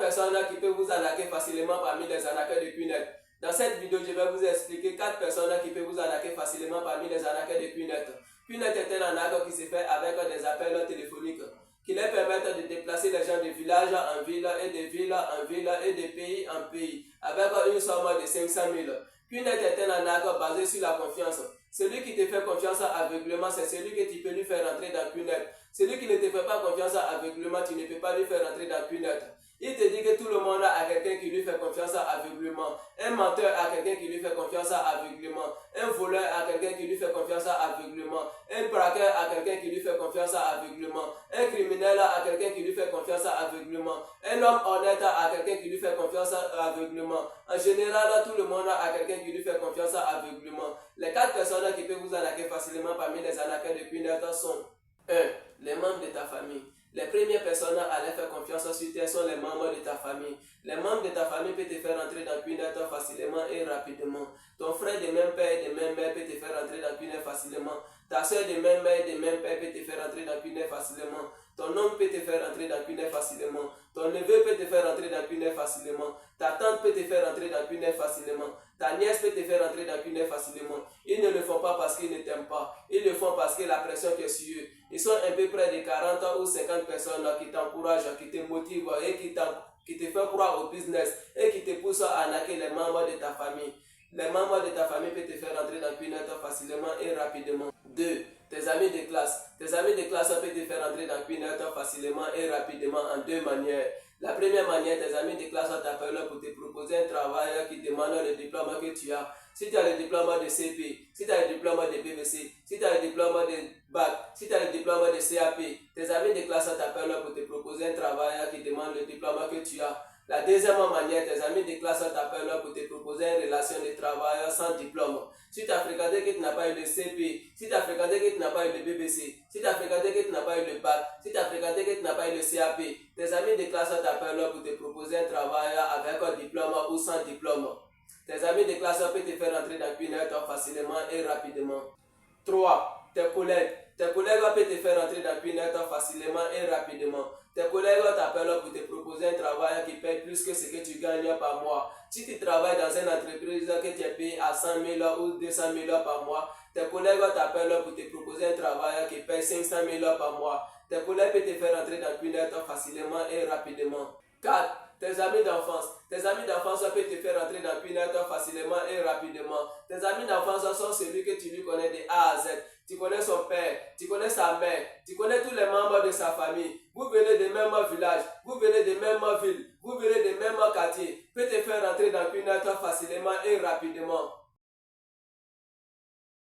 personnes qui peuvent vous arnaquer facilement parmi les arnaqueurs de QNet. Dans cette vidéo, je vais vous expliquer 4 personnes qui peuvent vous arnaquer facilement parmi les arnaqueurs de QNet. QNet est un arnaque qui se fait avec des appels téléphoniques qui leur permettent de déplacer les gens de village en ville et de ville en ville et de pays en pays avec une somme de 500 000. QNet est un arnaque basé sur la confiance. Celui qui te fait confiance aveuglément, c'est celui que tu peux lui faire rentrer dans QNet. Celui qui ne te fait pas confiance aveuglément, tu ne peux pas lui faire rentrer dans QNet. Il te dit que tout le monde a quelqu'un qui lui fait confiance aveuglément. Un menteur a quelqu'un qui lui fait confiance aveuglément. Un voleur a quelqu'un qui lui fait confiance aveuglément. Un braqueur a quelqu'un qui lui fait confiance aveuglément. Un criminel a quelqu'un qui lui fait confiance aveuglément. Un homme honnête a quelqu'un qui lui fait confiance aveuglément. En général, tout le monde a quelqu'un qui lui fait confiance aveuglément. Les 4 personnes qui peuvent vous arnaquer facilement parmi les arnaqueurs de QNet sont 1. Les membres de ta famille. Les premières personnes à aller faire confiance sur toi sont les membres de ta famille. Les membres de ta famille peuvent te faire rentrer dans QNet facilement et rapidement. Ton frère de même père et de même mère peut te faire rentrer dans QNet facilement. Ta soeur de même mère et de même père peut te faire rentrer dans QNet facilement. Ton oncle peut te faire rentrer dans QNet facilement. Ton neveu peut te faire rentrer dans QNet facilement. Ta tante peut te faire rentrer dans QNet facilement. Ta nièce peut te faire rentrer dans QNet facilement. Ils ne le font pas parce qu'ils ne t'aiment pas. Ils le font parce que la pression qui est sur eux. Ils sont un peu près de 40 ou 50 personnes qui t'encouragent, qui te motivent et qui te font croire au business et qui te poussent à arnaquer les membres de ta famille. Les membres de ta famille peuvent te faire rentrer dans QNet facilement et rapidement. 2. Tes amis de classe. Tes amis de classe peuvent te faire rentrer dans QNet facilement et rapidement en 2 manières. La première manière, tes amis de classe t'appellent pour te proposer un travail qui demande le diplôme que tu as. Si tu as le diplôme de CP, si tu as le diplôme de BBC, si tu as le diplôme de BAC, si tu as le diplôme de CAP, tes amis de classe t'appellent pour te proposer un travail qui demande le diplôme que tu as. La deuxième manière, tes amis de classe t'appellent pour te proposer une relation de travail sans diplôme. Si tu as fréquenté que tu n'as pas eu le CP, si tu as fréquenté que tu n'as pas eu le BBC, si tu as fréquenté que tu n'as pas eu le BAC, si tu as fréquenté que tu n'as pas eu le CAP, tes amis de classe t'appellent pour te proposer un travail avec un diplôme ou sans diplôme. Tes amis de classe peuvent te faire entrer dans QNet facilement et rapidement. 3. Tes collègues. Tes collègues peuvent te faire entrer dans QNet facilement et rapidement. Tes collègues t'appellent pour te proposer un travail qui paye plus que ce que tu gagnes par mois. Si tu travailles dans une entreprise que tu es payé à 100 000 ou 200 000 par mois, tes collègues t'appellent pour te proposer un travail qui paye 500 000 par mois. Tes collègues peuvent te faire entrer dans QNet facilement et rapidement. 4. Tes amis d'enfance. Tes amis d'enfance peuvent te faire entrer dans QNet facilement et rapidement. Tes amis d'enfance sont celui que tu lui connais de A à Z. Tu connais son père, tu connais sa mère, tu connais tous les membres de sa famille. Vous venez de même village, vous venez de même ville, vous venez de même quartier. Peut te faire entrer dans QNet facilement et rapidement.